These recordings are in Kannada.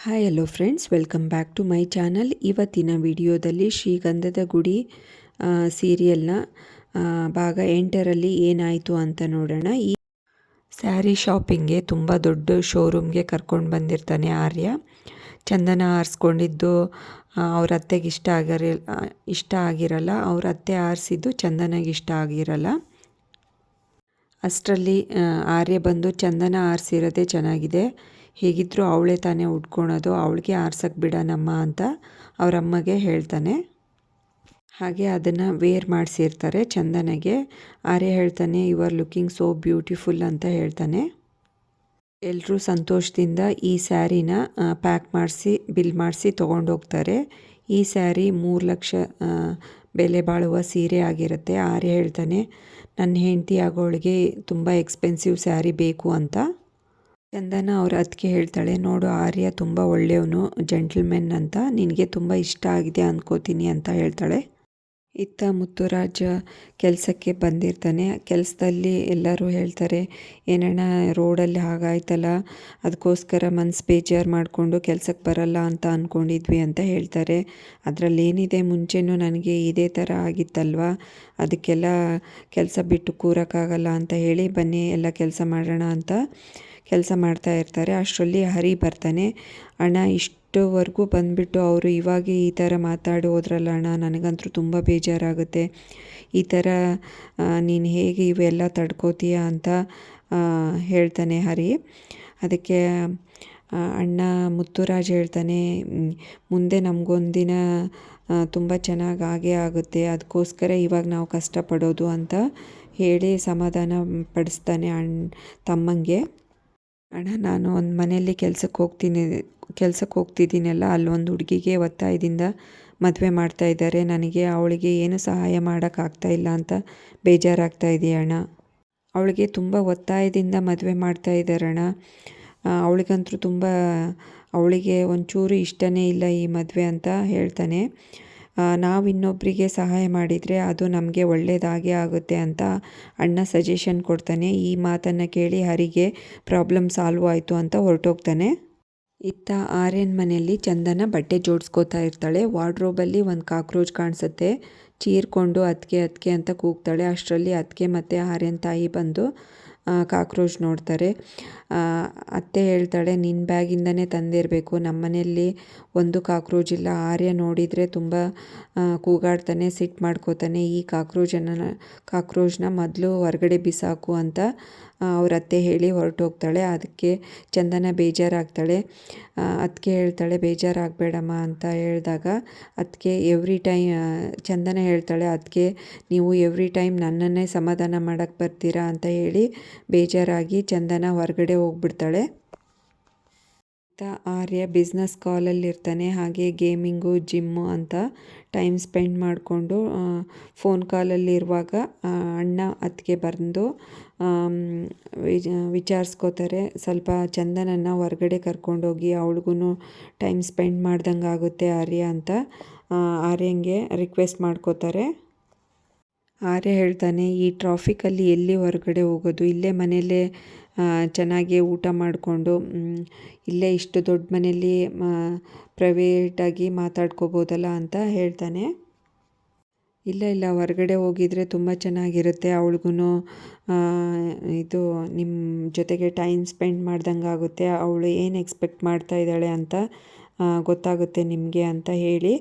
Hi hello friends, welcome back to my channel. ಇವತ್ತಿನ ವಿಡಿಯೋದಲ್ಲಿ ಶ್ರೀಗಂಧದ ಗುಡಿ ಸೀರಿಯಲ್ನ ಭಾಗ 8ರಲ್ಲಿ ಏನಾಯಿತು ಅಂತ ನೋಡೋಣ. ಈ ಸ್ಯಾರಿ ಶಾಪಿಂಗ್ಗೆ ತುಂಬ ದೊಡ್ಡ ಶೋರೂಮ್ಗೆ ಕರ್ಕೊಂಡು ಬಂದಿರ್ತಾನೆ ಆರ್ಯ. ಚಂದನ ಆರಿಸ್ಕೊಂಡಿದ್ದು ಅವ್ರ ಅತ್ತೆಗೆ ಇಷ್ಟ ಆಗಿರಲ್ಲ. ಅವ್ರ ಅತ್ತೆ ಆರಿಸಿದ್ದು ಚಂದನಗೆ ಇಷ್ಟ ಆಗಿರಲ್ಲ. ಅಷ್ಟರಲ್ಲಿ ಆರ್ಯ ಬಂದು ಚಂದನ ಆರಿಸಿರೋದೇ ಚೆನ್ನಾಗಿದೆ, ಹೇಗಿದ್ದರೂ ಅವಳೇ ತಾನೇ ಉಟ್ಕೊಳೋದು, ಅವಳಿಗೆ ಆರ್ಸಕ್ಕೆ ಬಿಡೋಣಮ್ಮ ಅಂತ ಅವರಮ್ಮಗೆ ಹೇಳ್ತಾನೆ. ಹಾಗೆ ಅದನ್ನು ವೇರ್ ಮಾಡಿಸಿರ್ತಾರೆ ಚಂದನಗೆ. ಆರ್ಯ ಹೇಳ್ತಾನೆ, you are looking so beautiful ಅಂತ ಹೇಳ್ತಾನೆ. ಎಲ್ಲರೂ ಸಂತೋಷದಿಂದ ಈ ಸ್ಯಾರಿನ ಪ್ಯಾಕ್ ಮಾಡಿಸಿ ಬಿಲ್ ಮಾಡಿಸಿ ತೊಗೊಂಡೋಗ್ತಾರೆ. ಈ ಸ್ಯಾರಿ 3 ಲಕ್ಷ ಬೆಲೆ ಬಾಳುವ ಸೀರೆ ಆಗಿರುತ್ತೆ. ಆರ್ಯ ಹೇಳ್ತಾನೆ, ನನ್ನ ಹೆಂಡತಿ ಆಗೋಳಿಗೆ ತುಂಬ ಎಕ್ಸ್ಪೆನ್ಸಿವ್ ಸ್ಯಾರಿ ಬೇಕು ಅಂತ. ಚಂದನ ಅವ್ರ ಅದಕ್ಕೆ ಹೇಳ್ತಾಳೆ, ನೋಡು ಆರ್ಯ ತುಂಬ ಒಳ್ಳೆಯವನು, ಜೆಂಟಲ್ಮೆನ್ ಅಂತ, ನಿನಗೆ ತುಂಬ ಇಷ್ಟ ಆಗಿದೆ ಅಂದ್ಕೋತೀನಿ ಅಂತ ಹೇಳ್ತಾಳೆ. ಇತ್ತ ಮುತ್ತುರಾಜ್ ಕೆಲಸಕ್ಕೆ ಬಂದಿರ್ತಾನೆ. ಕೆಲಸದಲ್ಲಿ ಎಲ್ಲರೂ ಹೇಳ್ತಾರೆ, ಏನಣ್ಣ ರೋಡಲ್ಲಿ ಹಾಗಾಯ್ತಲ್ಲ, ಅದಕ್ಕೋಸ್ಕರ ಮನಸ್ಸು ಬೇಜಾರು ಮಾಡಿಕೊಂಡು ಕೆಲಸಕ್ಕೆ ಬರಲ್ಲ ಅಂತ ಅಂದ್ಕೊಂಡಿದ್ವಿ ಅಂತ ಹೇಳ್ತಾರೆ. ಅದರಲ್ಲಿ ಏನಿದೆ, ಮುಂಚೆನೂ ನನಗೆ ಇದೇ ಥರ ಆಗಿತ್ತಲ್ವ, ಅದಕ್ಕೆಲ್ಲ ಕೆಲಸ ಬಿಟ್ಟು ಕೂರೋಕ್ಕಾಗಲ್ಲ ಅಂತ ಹೇಳಿ ಬನ್ನಿ ಎಲ್ಲ ಕೆಲಸ ಮಾಡೋಣ ಅಂತ ಕೆಲಸ ಮಾಡ್ತಾ ಇರ್ತಾರೆ. ಅಷ್ಟರಲ್ಲಿ ಹರಿ ಬರ್ತಾನೆ. ಅಣ್ಣ ಇಷ್ಟುವರೆಗೂ ಬಂದುಬಿಟ್ಟು ಅವರು ಇವಾಗ ಈ ಥರ ಮಾತಾಡಿ ಹೋದ್ರಲ್ಲ ಅಣ್ಣ, ನನಗಂತೂ ತುಂಬ ಬೇಜಾರಾಗುತ್ತೆ. ಈ ಥರ ನೀನು ಹೇಗೆ ಇವೆಲ್ಲ ತಡ್ಕೋತೀಯ ಅಂತ ಹೇಳ್ತಾನೆ ಹರಿ. ಅದಕ್ಕೆ ಅಣ್ಣ ಮುತ್ತುರಾಜ್ ಹೇಳ್ತಾನೆ, ಮುಂದೆ ನಮಗೊಂದಿನ ತುಂಬ ಚೆನ್ನಾಗಿ ಆಗೇ ಆಗುತ್ತೆ, ಅದಕ್ಕೋಸ್ಕರ ಇವಾಗ ನಾವು ಕಷ್ಟಪಡೋದು ಅಂತ ಹೇಳಿ ಸಮಾಧಾನ ಪಡಿಸ್ತಾನೆ ತಮ್ಮಂಗೆ. ಅಣ್ಣ ನಾನು ಒಂದು ಮನೆಯಲ್ಲಿ ಕೆಲ್ಸಕ್ಕೆ ಹೋಗ್ತಿದ್ದೀನಲ್ಲ, ಅಲ್ಲೊಂದು ಹುಡುಗಿಗೆ ಒತ್ತಾಯದಿಂದ ಮದುವೆ ಮಾಡ್ತಾ ಇದ್ದಾರೆ. ನನಗೆ ಅವಳಿಗೆ ಏನು ಸಹಾಯ ಮಾಡೋಕ್ಕಾಗ್ತಾ ಇಲ್ಲ ಅಂತ ಬೇಜಾರಾಗ್ತಾ ಇದೆಯಣ್ಣ. ಅವಳಿಗೆ ತುಂಬ ಒತ್ತಾಯದಿಂದ ಮದುವೆ ಮಾಡ್ತಾ ಇದ್ದಾರಣ್ಣ. ಅವಳಿಗಂತೂ ಅವಳಿಗೆ ಒಂಚೂರು ಇಷ್ಟನೇ ಇಲ್ಲ ಈ ಮದುವೆ ಅಂತ ಹೇಳ್ತಾನೆ. ನಾವು ಇನ್ನೊಬ್ಬರಿಗೆ ಸಹಾಯ ಮಾಡಿದರೆ ಅದು ನಮಗೆ ಒಳ್ಳೆಯದಾಗೇ ಆಗುತ್ತೆ ಅಂತ ಅಣ್ಣ ಸಜೆಷನ್ ಕೊಡ್ತಾನೆ. ಈ ಮಾತನ್ನು ಕೇಳಿ ಹರಿಗೆ ಪ್ರಾಬ್ಲಮ್ ಸಾಲ್ವ್ ಆಯಿತು ಅಂತ ಹೊರಟೋಗ್ತಾನೆ. ಇತ್ತ ಆರ್ಯನ್ ಮನೆಯಲ್ಲಿ ಚಂದನ ಬಟ್ಟೆ ಜೋಡಿಸ್ಕೋತಾ ಇರ್ತಾಳೆ. ವಾರ್ಡ್ರೋಬಲ್ಲಿ ಒಂದು ಕಾಕ್ರೋಚ್ ಕಾಣಿಸುತ್ತೆ. ಚೀರ್ಕೊಂಡು ಅದಕ್ಕೆ ಅಂತ ಕೂಗ್ತಾಳೆ. ಅಷ್ಟರಲ್ಲಿ ಅದಕ್ಕೆ ಮತ್ತು ಆರ್ಯನ್ ತಾಯಿ ಬಂದು ಕಾಕ್ರೋಚ್ ನೋಡ್ತಾರೆ. ಅತ್ತೆ ಹೇಳ್ತಾಳೆ, ನಿನ್ನ ಬ್ಯಾಗಿಂದನೇ ತಂದಿರಬೇಕು, ನಮ್ಮ ಮನೆಯಲ್ಲಿ ಒಂದು ಕಾಕ್ರೋಚ್ ಇಲ್ಲ. ಆರ್ಯ ನೋಡಿದರೆ ತುಂಬ ಕೂಗಾಡ್ತಾನೆ, ಸಿಟ್ಟು ಮಾಡ್ಕೋತಾನೆ. ಈ ಕಾಕ್ರೋಚ್ನ ಮೊದಲು ಹೊರಗಡೆ ಬಿಸಾಕು ಅಂತ ಅವ್ರ ಅತ್ತೆ ಹೇಳಿ ಹೊರಟೋಗ್ತಾಳೆ. ಅದಕ್ಕೆ ಚಂದನ ಬೇಜಾರಾಗ್ತಾಳೆ. ಅದಕ್ಕೆ ಹೇಳ್ತಾಳೆ, ಬೇಜಾರಾಗಬೇಡಮ್ಮ ಅಂತ ಹೇಳಿದಾಗ ಅದಕ್ಕೆ ಚಂದನ ಹೇಳ್ತಾಳೆ, ಅದಕ್ಕೆ ನೀವು ಎವ್ರಿ ಟೈಮ್ ನನ್ನನ್ನೇ ಸಮಾಧಾನ ಮಾಡೋಕ್ಕೆ ಬರ್ತೀರಾ ಅಂತ ಹೇಳಿ ಬೇಜಾರಾಗಿ ಚಂದನ ಹೊರಗಡೆ ಹೋಗ್ಬಿಡ್ತಾಳೆ. ಆರ್ಯ ಬಿಸ್ನೆಸ್ ಕಾಲಲ್ಲಿರ್ತಾನೆ. ಹಾಗೆ ಗೇಮಿಂಗು ಜಿಮ್ಮು ಅಂತ ಟೈಮ್ ಸ್ಪೆಂಡ್ ಮಾಡಿಕೊಂಡು ಫೋನ್ ಕಾಲಲ್ಲಿರುವಾಗ ಅಣ್ಣ ಅದಕ್ಕೆ ಬಂದು ವಿಚಾರಿಸ್ಕೋತಾರೆ. ಸ್ವಲ್ಪ ಚಂದನನ್ನು ಹೊರಗಡೆ ಕರ್ಕೊಂಡೋಗಿ ಅವಳಿಗೂ ಟೈಮ್ ಸ್ಪೆಂಡ್ ಮಾಡ್ದಂಗೆ ಆಗುತ್ತೆ ಆರ್ಯ ಅಂತ ಆರ್ಯಂಗೆ ರಿಕ್ವೆಸ್ಟ್ ಮಾಡ್ಕೋತಾರೆ. ಆರ್ಯ ಹೇಳ್ತಾನೆ, ಈ ಟ್ರಾಫಿಕಲ್ಲಿ ಎಲ್ಲಿ ಹೊರಗಡೆ ಹೋಗೋದು, ಇಲ್ಲೇ ಮನೆಯಲ್ಲೇ ಚೆನ್ನಾಗಿ ಊಟ ಮಾಡಿಕೊಂಡು ಇಲ್ಲೇ ಇಷ್ಟು ದೊಡ್ಡ ಮನೆಯಲ್ಲಿ ಪ್ರೈವೇಟಾಗಿ ಮಾತಾಡ್ಕೋಬೋದಲ್ಲ ಅಂತ ಹೇಳ್ತಾನೆ. ಇಲ್ಲ ಹೊರಗಡೆ ಹೋಗಿದರೆ ತುಂಬ ಚೆನ್ನಾಗಿರುತ್ತೆ, ಅವಳಿಗೂ ಇದು ನಿಮ್ಮ ಜೊತೆಗೆ ಟೈಮ್ ಸ್ಪೆಂಡ್ ಮಾಡ್ದಂಗೆ ಆಗುತ್ತೆ, ಅವಳು ಏನು ಎಕ್ಸ್ಪೆಕ್ಟ್ ಮಾಡ್ತಾ ಇದ್ದಾಳೆ ಅಂತ ಗೊತ್ತಾಗುತ್ತೆ ನಿಮಗೆ ಅಂತ ಹೇಳಿ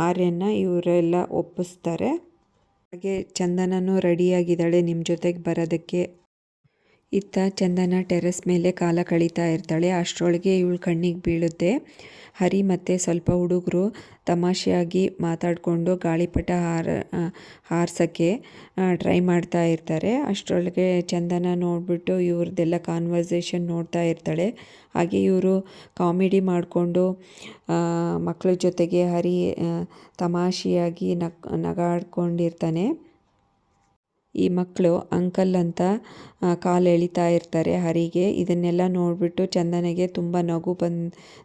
ಆರ್ಯನ ಇವರೆಲ್ಲ ಒಪ್ಪಿಸ್ತಾರೆ. ಹಾಗೆ ಚಂದನೂ ರೆಡಿಯಾಗಿದ್ದಾಳೆ ನಿಮ್ಮ ಜೊತೆಗೆ ಬರೋದಕ್ಕೆ. ಇತ್ತ ಚಂದನ ಟೆರೆಸ್ ಮೇಲೆ ಕಾಲ ಕಳೀತಾ ಇರ್ತಾಳೆ. ಅಷ್ಟರೊಳಗೆ ಇವಳು ಕಣ್ಣಿಗೆ ಬೀಳುತ್ತೆ. ಹರಿ ಮತ್ತು ಸ್ವಲ್ಪ ಹುಡುಗರು ತಮಾಷೆಯಾಗಿ ಮಾತಾಡಿಕೊಂಡು ಗಾಳಿಪಟ ಹಾರ್ಸೋಕ್ಕೆ ಟ್ರೈ ಮಾಡ್ತಾ ಇರ್ತಾರೆ. ಅಷ್ಟರೊಳಗೆ ಚಂದನ ನೋಡಿಬಿಟ್ಟು ಇವ್ರದ್ದೆಲ್ಲ ಕಾನ್ವರ್ಸೇಷನ್ ನೋಡ್ತಾ ಇರ್ತಾಳೆ. ಹಾಗೆ ಇವರು ಕಾಮಿಡಿ ಮಾಡಿಕೊಂಡು ಮಕ್ಕಳ ಜೊತೆಗೆ ಹರಿ ತಮಾಷೆಯಾಗಿ ನಗಾಡ್ಕೊಂಡಿರ್ತಾನೆ. ಈ ಮಕ್ಕಳು ಅಂಕಲ್ ಅಂತ ಕಾಲು ಎಳಿತಾ ಇರ್ತಾರೆ ಹರಿಗೆ. ಇದನ್ನೆಲ್ಲ ನೋಡಿಬಿಟ್ಟು ಚಂದನೆಗೆ ತುಂಬ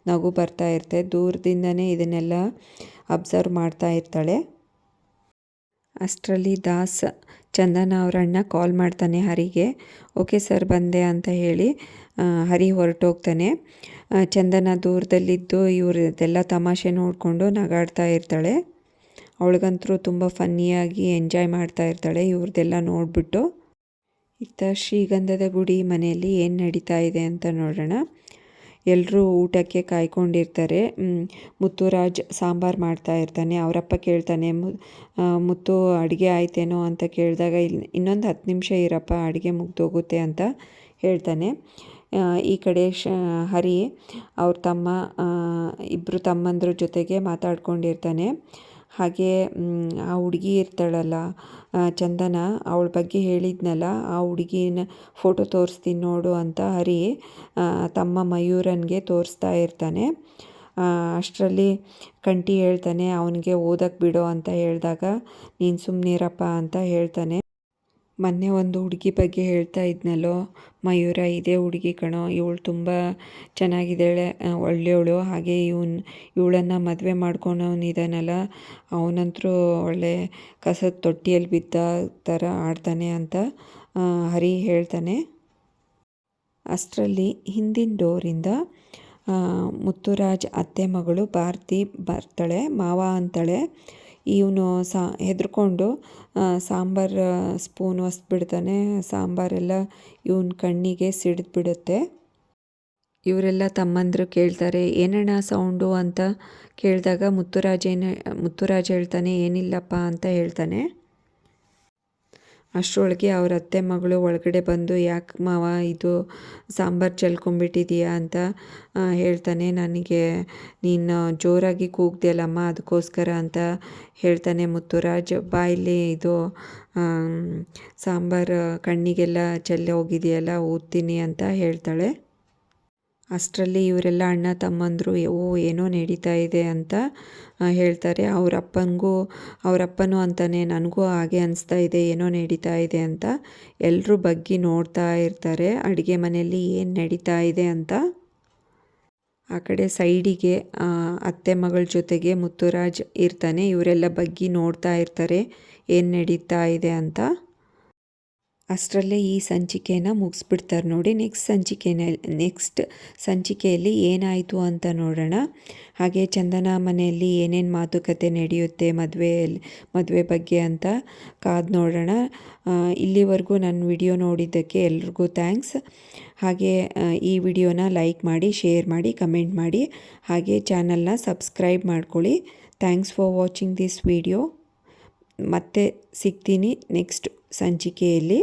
ನಗು ಬರ್ತಾ ಇರುತ್ತೆ. ದೂರದಿಂದನೇ ಇದನ್ನೆಲ್ಲ ಅಬ್ಸರ್ವ್ ಮಾಡ್ತಾ ಇರ್ತಾಳೆ. ಅಷ್ಟರಲ್ಲಿ ದಾಸ್ ಚಂದನ ಅವರಣ್ಣ ಕಾಲ್ ಮಾಡ್ತಾನೆ ಹರಿಗೆ. ಓಕೆ ಸರ್ ಬಂದೆ ಅಂತ ಹೇಳಿ ಹರಿ ಹೊರಟೋಗ್ತಾನೆ. ಚಂದನ ದೂರದಲ್ಲಿದ್ದು ಇವ್ರದ್ದೆಲ್ಲ ತಮಾಷೆ ನೋಡಿಕೊಂಡು ನಗಾಡ್ತಾ ಇರ್ತಾಳೆ. ಅವಳಿಗಂತೂ ತುಂಬ ಫನ್ನಿಯಾಗಿ ಎಂಜಾಯ್ ಮಾಡ್ತಾ ಇರ್ತಾಳೆ ಇವ್ರದ್ದೆಲ್ಲ ನೋಡಿಬಿಟ್ಟು. ಇತ್ತ ಶ್ರೀಗಂಧದ ಗುಡಿ ಮನೆಯಲ್ಲಿ ಏನು ನಡೀತಾ ಇದೆ ಅಂತ ನೋಡೋಣ. ಎಲ್ಲರೂ ಊಟಕ್ಕೆ ಕಾಯ್ಕೊಂಡಿರ್ತಾರೆ. ಮುತ್ತುರಾಜ್ ಸಾಂಬಾರು ಮಾಡ್ತಾ ಇರ್ತಾನೆ. ಅವರಪ್ಪ ಕೇಳ್ತಾನೆ, ಮುತ್ತು ಅಡುಗೆ ಆಯ್ತೇನೋ ಅಂತ ಕೇಳಿದಾಗ, ಇನ್ನೊಂದು 10 ನಿಮಿಷ ಇರಪ್ಪ, ಅಡುಗೆ ಮುಗ್ದೋಗುತ್ತೆ ಅಂತ ಹೇಳ್ತಾನೆ. ಈ ಕಡೆ ಹರಿ ಅವ್ರ ತಮ್ಮ ಇಬ್ಬರು ತಮ್ಮಂದ್ರ ಜೊತೆಗೆ ಮಾತಾಡ್ಕೊಂಡಿರ್ತಾನೆ. ಹಾಗೆ ಆ ಹುಡುಗಿ ಇರ್ತಾಳಲ್ಲ ಚಂದನ, ಅವಳ ಬಗ್ಗೆ ಹೇಳಿದ್ನಲ್ಲ, ಆ ಹುಡುಗಿನ ಫೋಟೋ ತೋರಿಸ್ತೀನಿ ನೋಡು ಅಂತ ಹರಿ ತಮ್ಮ ಮಯೂರನ್ಗೆ ತೋರಿಸ್ತಾ ಇರ್ತಾನೆ. ಅಷ್ಟರಲ್ಲಿ ಕಂಠಿ ಹೇಳ್ತಾನೆ, ಅವನಿಗೆ ಓದಕ್ಕೆ ಬಿಡೋ ಅಂತ ಹೇಳಿದಾಗ, ನೀನು ಸುಮ್ಮನಿರಪ್ಪ ಅಂತ ಹೇಳ್ತಾನೆ. ಮೊನ್ನೆ ಒಂದು ಹುಡುಗಿ ಬಗ್ಗೆ ಹೇಳ್ತಾ ಇದ್ನಲ್ಲೋ ಮಯೂರ, ಇದೇ ಹುಡುಗಿ ಕಣೋ, ಇವಳು ತುಂಬ ಚೆನ್ನಾಗಿದ್ದಾಳೆ, ಒಳ್ಳೆಯವಳು. ಹಾಗೆ ಇವಳನ್ನು ಮದುವೆ ಮಾಡ್ಕೊಳೋನಿದ್ದಾನಲ್ಲ, ಅವನಂತರೂ ಒಳ್ಳೆ ಕಸದ ತೊಟ್ಟಿಯಲ್ಲಿ ಬಿದ್ದ ಥರ ಆಡ್ತಾನೆ ಅಂತ ಹರಿ ಹೇಳ್ತಾನೆ. ಅಷ್ಟರಲ್ಲಿ ಹಿಂದಿನ ಡೋರಿಂದ ಮುತ್ತುರಾಜ್ ಅತ್ತೆ ಮಗಳು ಭಾರತಿ ಬರ್ತಾಳೆ. ಮಾವ ಅಂತಾಳೆ. ಇವನು ಹೆದರ್ಕೊಂಡು ಸಾಂಬಾರು ಸ್ಪೂನ್ ಒಸ್ಬಿಡ್ತಾನೆ. ಸಾಂಬಾರೆಲ್ಲ ಇವನ ಕಣ್ಣಿಗೆ ಸಿಡಿದ್ಬಿಡುತ್ತೆ. ಇವರೆಲ್ಲ ತಮ್ಮಂದರು ಕೇಳ್ತಾರೆ, ಏನಣ್ಣ ಸೌಂಡು ಅಂತ ಕೇಳಿದಾಗ ಮುತ್ತುರಾಜ್ ಹೇಳ್ತಾನೆ, ಏನಿಲ್ಲಪ್ಪ ಅಂತ ಹೇಳ್ತಾನೆ. ಅಷ್ಟರೊಳಗೆ ಅವ್ರ ಅತ್ತೆ ಮಗಳು ಒಳಗಡೆ ಬಂದು, ಯಾಕೆ ಮಾವ ಇದು ಸಾಂಬಾರು ಚೆಲ್ಕೊಂಬಿಟ್ಟಿದೀಯಾ ಅಂತ ಹೇಳ್ತಾನೆ. ನನಗೆ ನೀನು ಜೋರಾಗಿ ಕೂಗ್ದೆಯಲ್ಲಮ್ಮ, ಅದಕ್ಕೋಸ್ಕರ ಅಂತ ಹೇಳ್ತಾನೆ ಮುತ್ತುರಾಜ್. ಬಾಯಲ್ಲಿ ಇದು ಸಾಂಬಾರು ಕಣ್ಣಿಗೆಲ್ಲ ಚೆಲ್ಲಿ ಹೋಗಿದೆಯಲ್ಲ, ಊದ್ತೀನಿ ಅಂತ ಹೇಳ್ತಾಳೆ. ಅಷ್ಟರಲ್ಲಿ ಇವರೆಲ್ಲ ಅಣ್ಣ ತಮ್ಮಂದರು ಏನೋ ನಡೀತಾ ಇದೆ ಅಂತ ಹೇಳ್ತಾರೆ. ಅವರಪ್ಪನೂ ಅಂತಾನೆ, ನನಗೂ ಹಾಗೆ ಅನಿಸ್ತಾ ಇದೆ, ಏನೋ ನಡೀತಾ ಇದೆ ಅಂತ. ಎಲ್ಲರೂ ಬಗ್ಗಿ ನೋಡ್ತಾ ಇರ್ತಾರೆ ಅಡುಗೆ ಮನೆಯಲ್ಲಿ ಏನು ನಡೀತಾ ಇದೆ ಅಂತ. ಆ ಕಡೆ ಸೈಡಿಗೆ ಅತ್ತೆ ಮಗಳ ಜೊತೆಗೆ ಮುತ್ತುರಾಜ್ ಇರ್ತಾನೆ. ಇವರೆಲ್ಲ ಬಗ್ಗಿ ನೋಡ್ತಾ ಇರ್ತಾರೆ ಏನು ನಡೀತಾ ಇದೆ ಅಂತ. ಅಷ್ಟರಲ್ಲೇ ಈ ಸಂಚಿಕೆನ ಮುಗಿಸ್ಬಿಡ್ತಾರೆ ನೋಡಿ. ನೆಕ್ಸ್ಟ್ ಸಂಚಿಕೆಯಲ್ಲಿ ಏನಾಯಿತು ಅಂತ ನೋಡೋಣ. ಹಾಗೆ ಚಂದನ ಮನೆಯಲ್ಲಿ ಏನೇನು ಮಾತುಕತೆ ನಡೆಯುತ್ತೆ ಮದುವೆ ಬಗ್ಗೆ ಅಂತ ಕಾದು ನೋಡೋಣ. ಇಲ್ಲಿವರೆಗೂ ನನ್ನ ವಿಡಿಯೋ ನೋಡಿದ್ದಕ್ಕೆ ಎಲ್ರಿಗೂ ಥ್ಯಾಂಕ್ಸ್. ಹಾಗೆ ಈ ವಿಡಿಯೋನ ಲೈಕ್ ಮಾಡಿ, ಶೇರ್ ಮಾಡಿ, ಕಮೆಂಟ್ ಮಾಡಿ. ಹಾಗೆ ಚಾನಲ್ನ ಸಬ್ಸ್ಕ್ರೈಬ್ ಮಾಡ್ಕೊಳ್ಳಿ. Thanks for watching this video. ಮತ್ತೆ ಸಿಗ್ತೀನಿ ನೆಕ್ಸ್ಟ್ ಸಂಚಿಕೆಯಲ್ಲಿ.